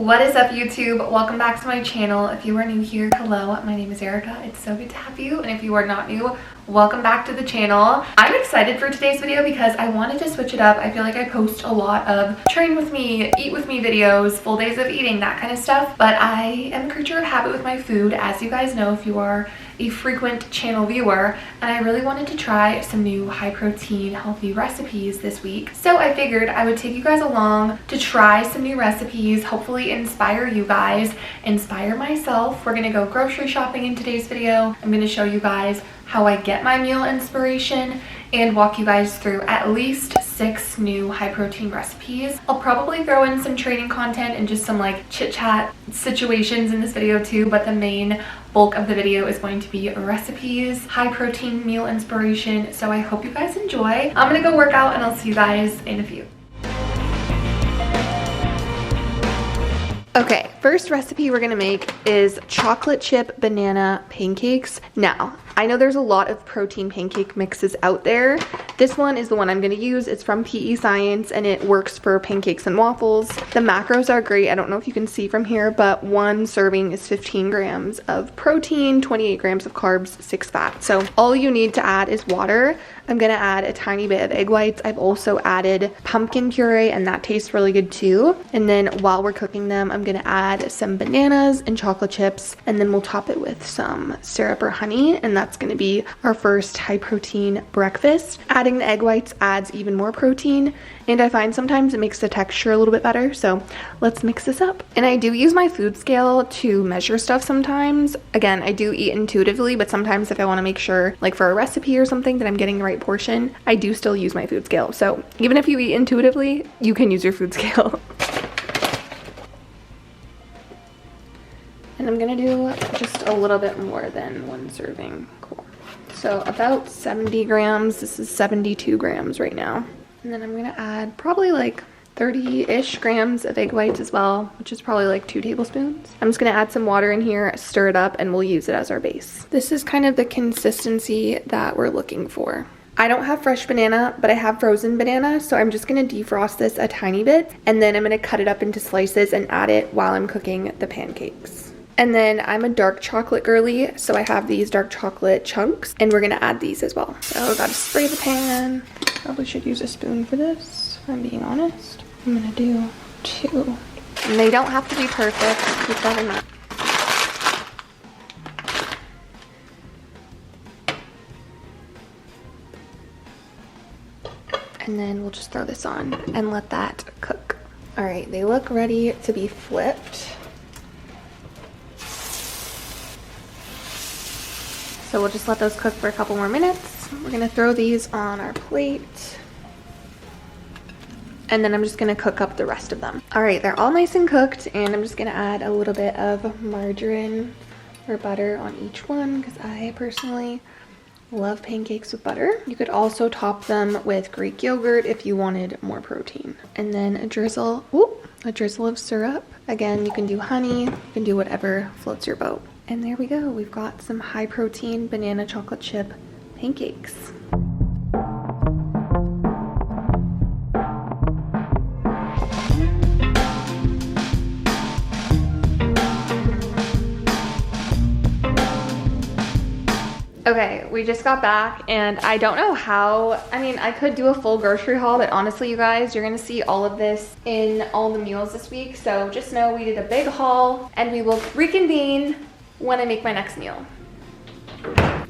What is up, YouTube? Welcome back to my channel. If you are new here, hello, my name is Erica. It's so good to have you. And if you are not new, welcome back to the channel. I'm excited for today's video because I wanted to switch it up. I feel like I post a lot of train with me, eat with me videos, full days of eating, that kind of stuff. But I am a creature of habit with my food, as you guys know if you are a frequent channel viewer, and I really wanted to try some new high protein healthy recipes this week. So I figured I would take you guys along to try some new recipes, hopefully inspire you guys, inspire myself. We're gonna go grocery shopping in today's video. I'm gonna show you guys how I get my meal inspiration and walk you guys through at least 6 new high protein recipes. I'll probably throw in some training content and just some like chit chat situations in this video too, but the main bulk of the video is going to be recipes, high protein meal inspiration. So I hope you guys enjoy. I'm gonna go work out and I'll see you guys in a few. Okay, first recipe we're gonna make is chocolate chip banana pancakes. Now, I know there's a lot of protein pancake mixes out there. This one is the one I'm gonna use. It's from PEScience and it works for pancakes and waffles. The macros are great. I don't know if you can see from here, but one serving is 15 grams of protein, 28 grams of carbs, 6 fat. So all you need to add is water. I'm gonna add a tiny bit of egg whites. I've also added pumpkin puree and that tastes really good too. And then while we're cooking them, I'm gonna add some bananas and chocolate chips, and then we'll top it with some syrup or honey, and that's gonna be our first high protein breakfast. Adding the egg whites adds even more protein, and I find sometimes it makes the texture a little bit better. So let's mix this up. And I do use my food scale to measure stuff sometimes. Again, I do eat intuitively, but sometimes if I wanna make sure, like for a recipe or something, that I'm getting the right portion, I do still use my food scale. So even if you eat intuitively, you can use your food scale. And I'm gonna do just a little bit more than 1 serving. Cool. So about 70 grams. This is 72 grams right now. And then I'm gonna add probably like 30-ish grams of egg whites as well, which is probably like 2 tablespoons. I'm just gonna add some water in here, stir it up, and we'll use it as our base. This is kind of the consistency that we're looking for. I don't have fresh banana, but I have frozen banana, so I'm just gonna defrost this a tiny bit, and then I'm gonna cut it up into slices and add it while I'm cooking the pancakes. And then I'm a dark chocolate girly, so I have these dark chocolate chunks, and we're gonna add these as well. So I gotta spray the pan. Probably should use a spoon for this, if I'm being honest. I'm gonna do 2. And they don't have to be perfect, keep that in mind. And then we'll just throw this on and let that cook. All right, they look ready to be flipped. So we'll just let those cook for a couple more minutes. We're gonna throw these on our plate. And then I'm just gonna cook up the rest of them. All right, they're all nice and cooked, and I'm just gonna add a little bit of margarine or butter on each one because I personally love pancakes with butter. You could also top them with Greek yogurt if you wanted more protein. And then a drizzle of syrup. Again, you can do honey, you can do whatever floats your boat. And there we go. We've got some high protein banana chocolate chip pancakes. Okay, we just got back and I don't know how, I mean, I could do a full grocery haul, but honestly, you guys, you're gonna see all of this in all the meals this week. So just know we did a big haul and we will reconvene when I make my next meal.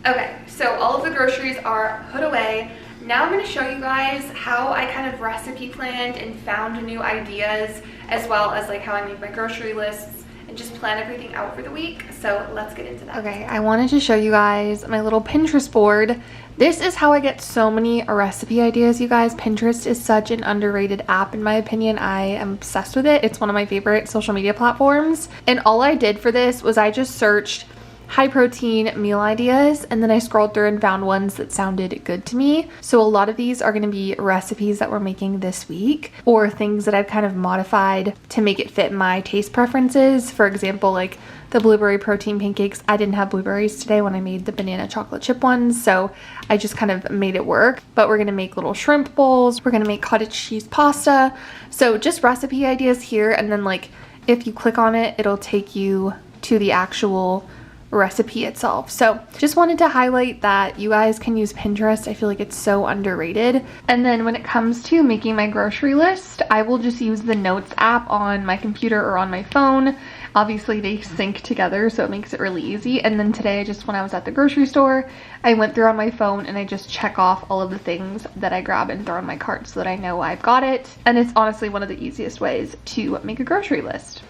Okay, so all of the groceries are put away. Now I'm gonna show you guys how I kind of recipe planned and found new ideas, as well as like how I made my grocery lists and just plan everything out for the week. So let's get into that. Okay, I wanted to show you guys my little Pinterest board. This is how I get so many recipe ideas, you guys. Pinterest is such an underrated app in my opinion. I am obsessed with it. It's one of my favorite social media platforms. And all I did for this was I just searched high protein meal ideas, and then I scrolled through and found ones that sounded good to me. So a lot of these are going to be recipes that we're making this week, or things that I've kind of modified to make it fit my taste preferences. For example, like the blueberry protein pancakes, I didn't have blueberries today when I made the banana chocolate chip ones, so I just kind of made it work. But we're gonna make little shrimp bowls, we're gonna make cottage cheese pasta. So just recipe ideas here, and then like if you click on it, it'll take you to the actual recipe itself. So just wanted to highlight that you guys can use Pinterest. I feel like it's so underrated. And then when it comes to making my grocery list, I will just use the Notes app on my computer or on my phone. Obviously they sync together, so it makes it really easy. And then today, just when I was at the grocery store, I went through on my phone and I just check off all of the things that I grab and throw in my cart so that I know I've got it. And it's honestly one of the easiest ways to make a grocery list.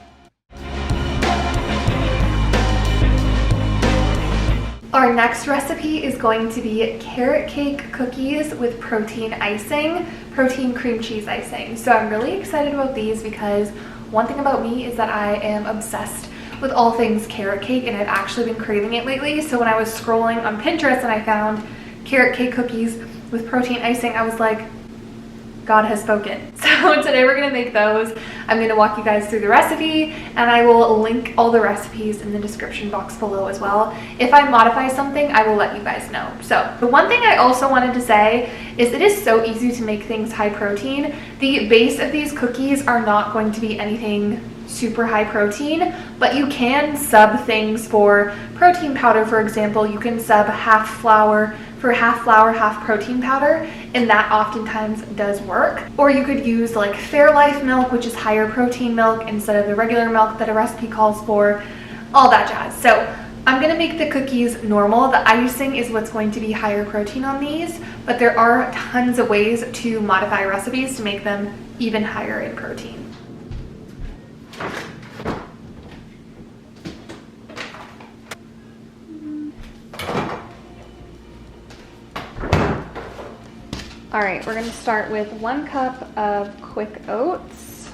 Our next recipe is going to be carrot cake cookies with protein icing, protein cream cheese icing. So I'm really excited about these because one thing about me is that I am obsessed with all things carrot cake, and I've actually been craving it lately. So when I was scrolling on Pinterest and I found carrot cake cookies with protein icing, I was like, God has spoken. So today we're gonna make those. I'm gonna walk you guys through the recipe, and I will link all the recipes in the description box below as well. If I modify something, I will let you guys know. So the one thing I also wanted to say is it is so easy to make things high protein. The base of these cookies are not going to be anything super high protein, but you can sub things for protein powder. For example, you can sub half flour for half flour, half protein powder, and that oftentimes does work. Or you could use like Fairlife milk, which is higher protein milk, instead of the regular milk that a recipe calls for, all that jazz. So I'm gonna make the cookies normal. The icing is what's going to be higher protein on these, but there are tons of ways to modify recipes to make them even higher in protein. All right, we're gonna start with 1 cup of quick oats,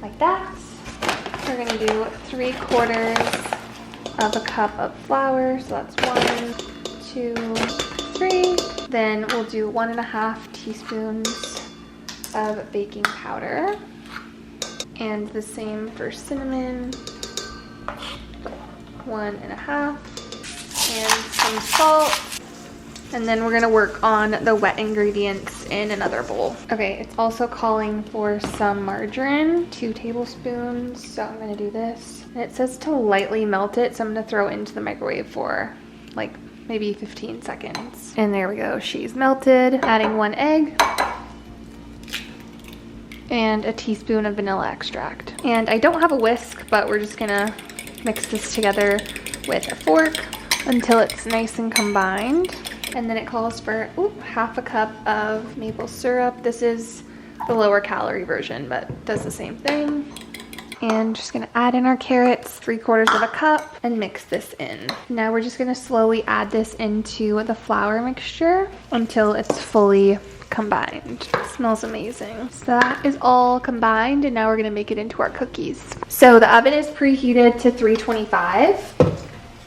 like that. We're gonna do 3/4 of a cup of flour, so that's 1, 2, 3. Then we'll do 1.5 teaspoons of baking powder, and the same for cinnamon, 1.5, and some salt. And then we're gonna work on the wet ingredients in another bowl. Okay, it's also calling for some margarine, 2 tablespoons. So I'm gonna do this. And it says to lightly melt it, so I'm gonna throw it into the microwave for like maybe 15 seconds. And there we go, she's melted. Adding 1 egg and a teaspoon of vanilla extract. And I don't have a whisk, but we're just gonna mix this together with a fork until it's nice and combined. And then it calls for half a cup of maple syrup. This is the lower calorie version, but does the same thing. And just gonna add in our carrots, 3/4 of a cup, and mix this in. Now we're just gonna slowly add this into the flour mixture until it's fully combined. It smells amazing. So that is all combined, and now we're gonna make it into our cookies. So the oven is preheated to 325,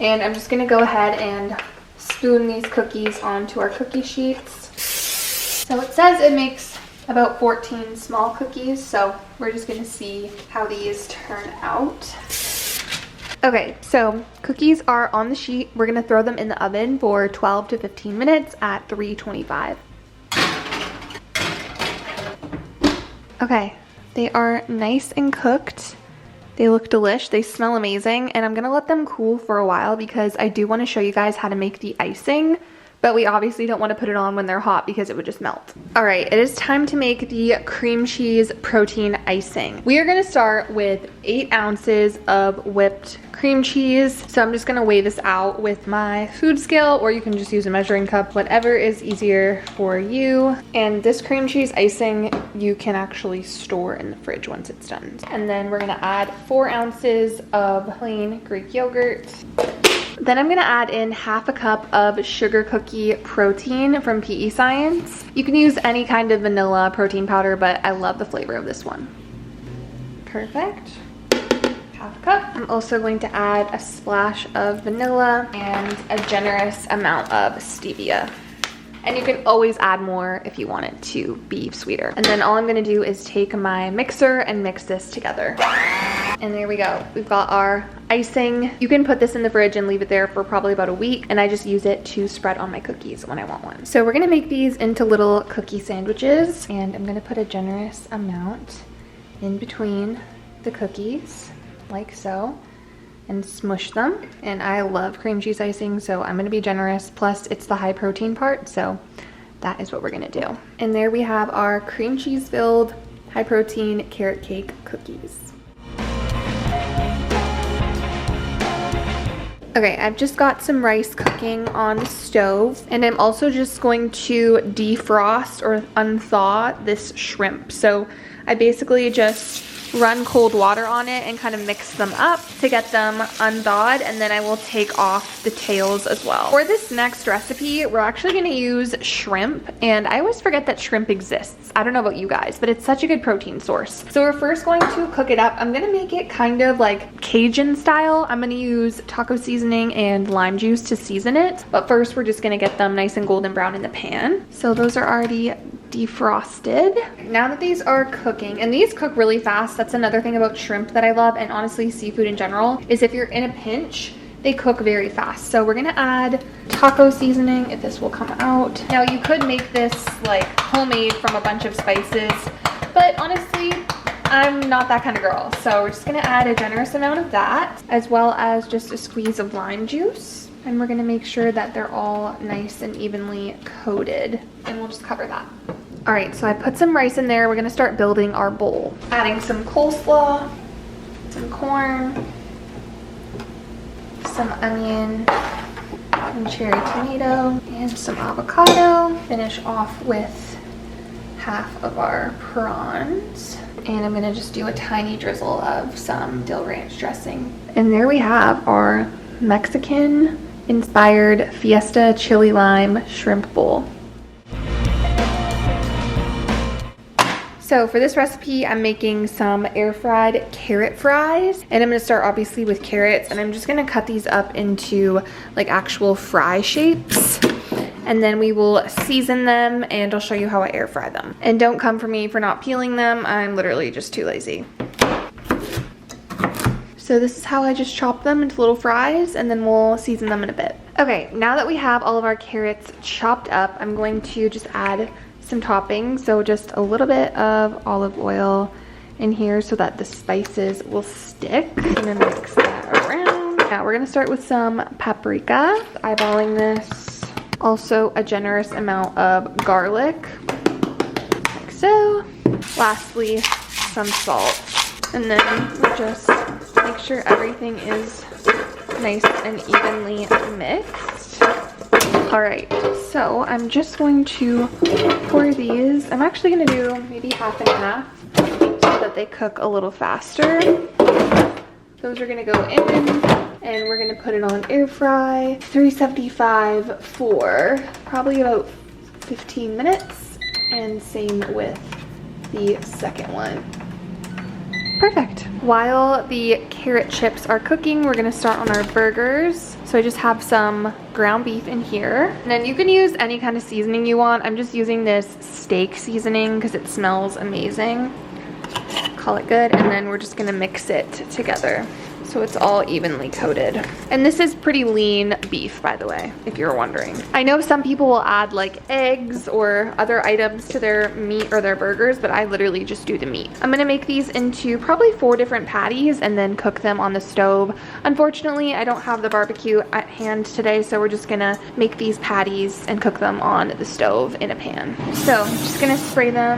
and I'm just gonna go ahead and spoon these cookies onto our cookie sheets. So it says it makes about 14 small cookies, so we're just gonna see how these turn out. Okay, so cookies are on the sheet. We're gonna throw them in the oven for 12 to 15 minutes at 325. Okay, they are nice and cooked. They look delish, they smell amazing, and I'm gonna let them cool for a while because I do wanna show you guys how to make the icing, but we obviously don't wanna put it on when they're hot because it would just melt. All right, it is time to make the cream cheese protein icing. We are gonna start with 8 ounces of whipped cream cheese. So I'm just gonna weigh this out with my food scale, or you can just use a measuring cup, whatever is easier for you. And this cream cheese icing, you can actually store in the fridge once it's done. And then we're gonna add 4 ounces of plain Greek yogurt. Then I'm gonna add in half a cup of sugar cookie protein from PEScience. You can use any kind of vanilla protein powder, but I love the flavor of this one. Perfect. Half a cup. I'm also going to add a splash of vanilla and a generous amount of stevia. And you can always add more if you want it to be sweeter. And then all I'm gonna do is take my mixer and mix this together. And there we go. We've got our icing. You can put this in the fridge and leave it there for probably about a week, and I just use it to spread on my cookies when I want one. So we're gonna make these into little cookie sandwiches, and I'm gonna put a generous amount in between the cookies like so and smush them. And I love cream cheese icing, so I'm gonna be generous. Plus it's the high protein part, so that is what we're gonna do. And there we have our cream cheese filled high protein carrot cake cookies. Okay, I've just got some rice cooking on the stove, and I'm also just going to defrost or unthaw this shrimp. So I basically just run cold water on it and kind of mix them up to get them unthawed, and then I will take off the tails as well. For this next recipe, we're actually gonna use shrimp, and I always forget that shrimp exists. I don't know about you guys, but it's such a good protein source. So we're first going to cook it up. I'm gonna make it kind of like Cajun style. I'm gonna use taco seasoning and lime juice to season it, but first we're just gonna get them nice and golden brown in the pan. So those are already defrosted. Now that these are cooking, and these cook really fast, that's another thing about shrimp that I love, and honestly seafood in general, is if you're in a pinch, they cook very fast. So we're gonna add taco seasoning, if this will come out. Now you could make this like homemade from a bunch of spices, but honestly, I'm not that kind of girl. So we're just gonna add a generous amount of that, as well as just a squeeze of lime juice. And we're gonna make sure that they're all nice and evenly coated. And we'll just cover that. All right, so I put some rice in there. We're gonna start building our bowl. Adding some coleslaw, some corn, some onion, some cherry tomato, and some avocado. Finish off with half of our prawns. And I'm gonna just do a tiny drizzle of some dill ranch dressing. And there we have our Mexican-inspired Fiesta Chili Lime Shrimp Bowl. So for this recipe, I'm making some air fried carrot fries, and I'm gonna start obviously with carrots, and I'm just gonna cut these up into like actual fry shapes, and then we will season them, and I'll show you how I air fry them. And don't come for me for not peeling them, I'm literally just too lazy. So this is how I just chop them into little fries, and then we'll season them in a bit. Okay, now that we have all of our carrots chopped up, I'm going to just add some toppings. So just a little bit of olive oil in here so that the spices will stick. I'm gonna mix that around. Now we're gonna start with some paprika, eyeballing this. Also a generous amount of garlic, like so. Lastly, some salt. And then we just make sure everything is nice and evenly mixed. All right, so I'm just going to pour these. I'm actually gonna do maybe half and half so that they cook a little faster. Those are gonna go in, and we're gonna put it on air fry, 375 for probably about 15 minutes. And same with the second one. Perfect. While the carrot chips are cooking, we're gonna start on our burgers. So I just have some ground beef in here. And then you can use any kind of seasoning you want. I'm just using this steak seasoning because it smells amazing. Call it good. And then we're just gonna mix it together so it's all evenly coated. And this is pretty lean beef, by the way, if you're wondering. I know some people will add like eggs or other items to their meat or their burgers, but I literally just do the meat. I'm gonna make these into probably 4 different patties and then cook them on the stove. Unfortunately, I don't have the barbecue at hand today, so we're just gonna make these patties and cook them on the stove in a pan. So I'm just gonna spray the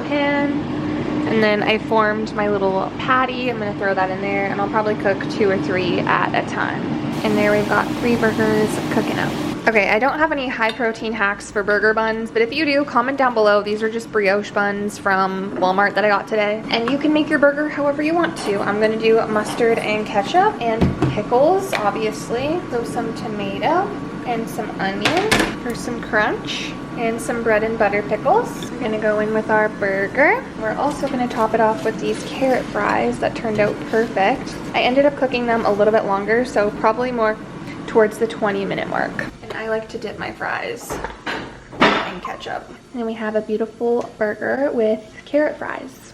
pan. And then I formed my little patty. I'm gonna throw that in there, and I'll probably cook 2 or 3 at a time. And there we've got 3 burgers cooking up. Okay, I don't have any high protein hacks for burger buns, but if you do, comment down below. These are just brioche buns from Walmart that I got today. And you can make your burger however you want to. I'm gonna do mustard and ketchup and pickles, obviously. Throw some tomato and some onion for some crunch. And some bread and butter pickles. We're gonna go in with our burger. We're also gonna top it off with these carrot fries that turned out perfect. I ended up cooking them a little bit longer, so probably more towards the 20-minute mark. And I like to dip my fries in ketchup. And then we have a beautiful burger with carrot fries.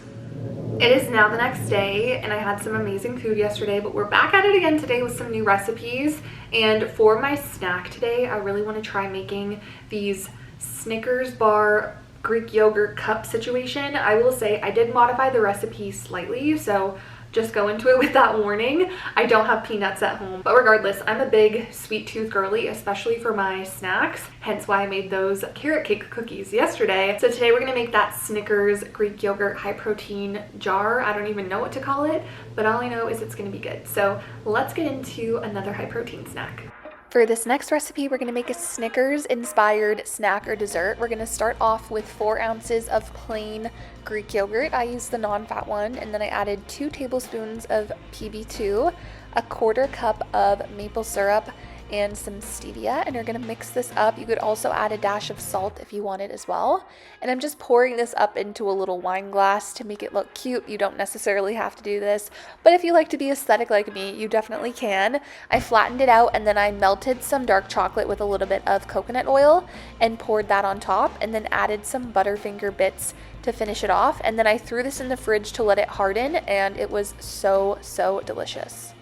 It is now the next day, and I had some amazing food yesterday, but we're back at it again today with some new recipes. And for my snack today, I really want to try making these Snickers bar Greek yogurt cup situation. I will say I did modify the recipe slightly, so just go into it with that warning. I don't have peanuts at home, but regardless, I'm a big sweet tooth girly, especially for my snacks, hence why I made those carrot cake cookies yesterday. So today we're gonna make that Snickers Greek yogurt high protein jar. I don't even know what to call it, but all I know is it's gonna be good. So let's get into another high protein snack. For this next recipe, we're gonna make a Snickers inspired snack or dessert. We're gonna start off with 4 ounces of plain Greek yogurt. I used the non-fat one, and then I added 2 tablespoons of PB2, a 1/4 cup of maple syrup, and some stevia, and you're gonna mix this up. You could also add a dash of salt if you wanted as well. And I'm just pouring this up into a little wine glass to make it look cute. You don't necessarily have to do this, but if you like to be aesthetic like me, you definitely can. I flattened it out, and then I melted some dark chocolate with a little bit of coconut oil and poured that on top, and then added some Butterfinger bits to finish it off. And then I threw this in the fridge to let it harden, and it was so delicious.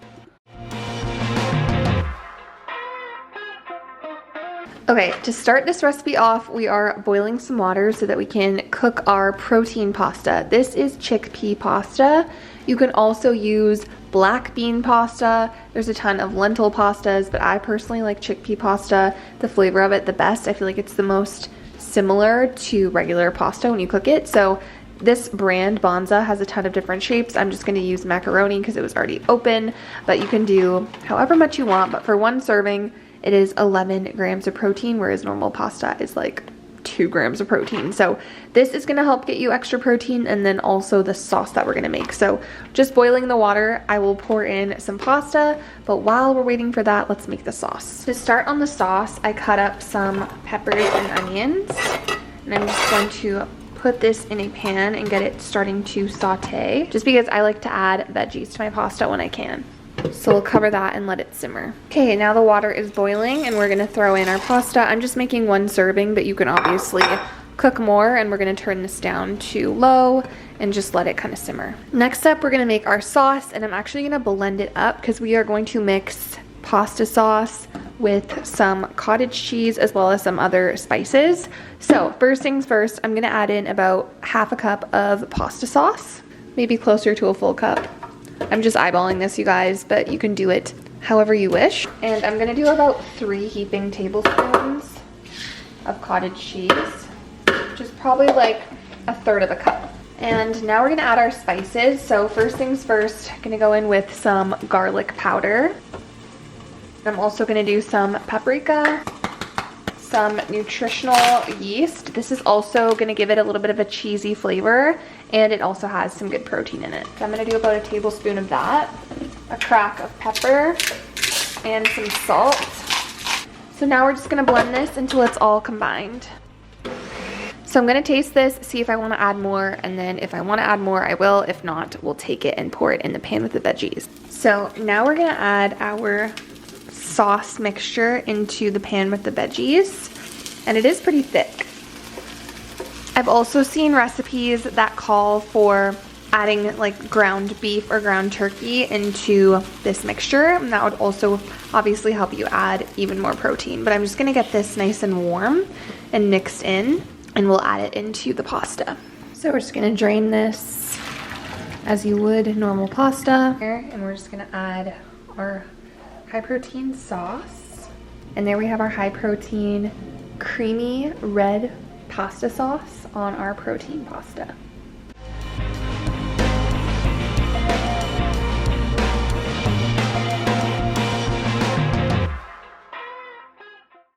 Okay, to start this recipe off, we are boiling some water so that we can cook our protein pasta. This is chickpea pasta. You can also use black bean pasta. There's a ton of lentil pastas, but I personally like chickpea pasta. The flavor of it the best. I feel like it's the most similar to regular pasta when you cook it. So this brand, Bonza, has a ton of different shapes. I'm just going to use macaroni because it was already open, but you can do however much you want. But for one serving, it is 11 grams of protein, whereas normal pasta is like 2 grams of protein. So this is gonna help get you extra protein, and then also the sauce that we're gonna make. So just boiling the water, I will pour in some pasta, but while we're waiting for that, let's make the sauce. To start on the sauce, I cut up some peppers and onions, and I'm just going to put this in a pan and get it starting to saute, just because I like to add veggies to my pasta when I can. So we'll cover that and let it simmer. Okay, now the water is boiling and we're gonna throw in our pasta. I'm just making 1 serving, but you can obviously cook more, and we're gonna turn this down to low and just let it kind of simmer. Next up, we're gonna make our sauce, and I'm actually gonna blend it up because we are going to mix pasta sauce with some cottage cheese as well as some other spices. So first things first, I'm gonna add in about 1/2 cup of pasta sauce, maybe closer to a full cup. I'm just eyeballing this, you guys, but you can do it however you wish. And I'm gonna do about 3 heaping tablespoons of cottage cheese, which is probably like 1/3 of a cup. And now we're gonna add our spices. So first things first, I'm gonna go in with some garlic powder. I'm also gonna do some paprika, some nutritional yeast. This is also gonna give it a little bit of a cheesy flavor, and it also has some good protein in it. So I'm gonna do about 1 tablespoon of that, a crack of pepper, and some salt. So now we're just gonna blend this until it's all combined. So I'm gonna taste this, see if I wanna add more, and then if I wanna add more, I will. If not, we'll take it and pour it in the pan with the veggies. So now we're gonna add our sauce mixture into the pan with the veggies, and it is pretty thick. I've also seen recipes that call for adding like ground beef or ground turkey into this mixture, and that would also obviously help you add even more protein. But I'm just gonna get this nice and warm and mixed in, and we'll add it into the pasta. So we're just gonna drain this as you would normal pasta, and we're just gonna add our high protein sauce, and there we have our high protein creamy red pasta sauce on our protein pasta.